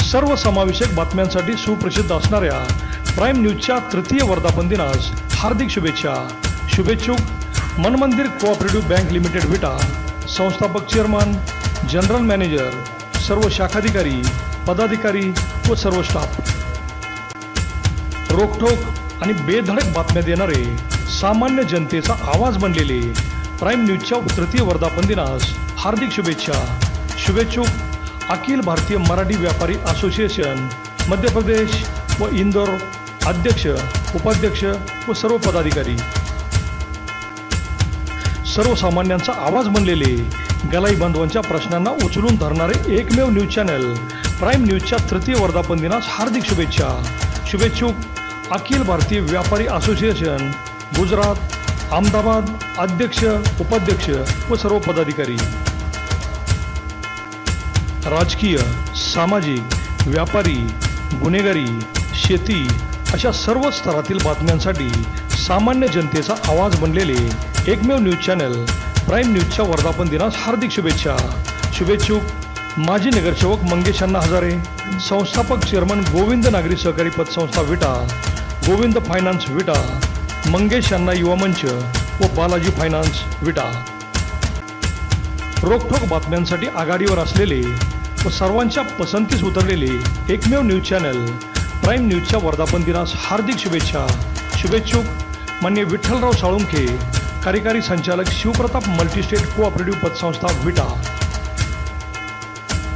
सर्वसमावेशक बातम्यांसाठी सुप्रसिद्ध असणाऱ्या प्राईम न्यूजच्या तृतीय वर्धापन दिनास हार्दिक शुभेच्छा। शुभेच्छुक मनमंदिर कोऑपरेटिव्ह बँक लिमिटेड विटा, संस्थापक चेअरमन, जनरल मॅनेजर, सर्व शाखाधिकारी, पदाधिकारी व सर्व स्टाफ। रोखठोक आणि बेधडक बातम्या देणारे, सामान्य जनतेचा आवाज बनलेले प्राईम न्यूजच्या तृतीय वर्धापन दिनास हार्दिक शुभेच्छा। शुभेच्छुक अखिल भारतीय मराठी व्यापारी असोसिएशन मध्य प्रदेश व इंदोर अध्यक्ष, उपाध्यक्ष व सर्व पदाधिकारी। सर्वसामान्यांचा आवाज बनलेले, गलाई बांधवांच्या प्रश्नांना उचलून धरणारे एकमेव न्यूज चॅनल प्राईम न्यूजच्या तृतीय वर्धापन दिनास हार्दिक शुभेच्छा। शुभेच्छुक अखिल भारतीय व्यापारी असोसिएशन गुजरात, अहमदाबाद अध्यक्ष, उपाध्यक्ष व सर्व पदाधिकारी। राजकीय, सामाजिक, व्यापारी, गुन्हेगारी, शेती अशा सर्व स्तरातील बातम्यांसाठी सामान्य जनतेचा आवाज बनलेले एकमेव न्यूज चॅनल प्राईम न्यूजच्या वर्धापन दिनास हार्दिक शुभेच्छा। शुभेच्छुक माजी नगरसेवक मंगेश अण्णा हजारे, संस्थापक चेअरमन गोविंद नागरी सहकारी पतसंस्था विटा, गोविंद फायनान्स विटा, मंगेश अण्णा युवा मंच व बालाजी फायनान्स विटा। रोखठोक बातम्यांसाठी आघाडीवर असलेले व सर्वांच्या पसंतीस उतरलेले एकमेव न्यूज चॅनल प्राईम न्यूजच्या वर्धापन दिनास हार्दिक शुभेच्छा। शुभेच्छुक मान्य विठ्ठलराव साळुंखे, कार्यकारी संचालक शिवप्रताप मल्टीस्टेट कोऑपरेटिव्ह पतसंस्था विटा।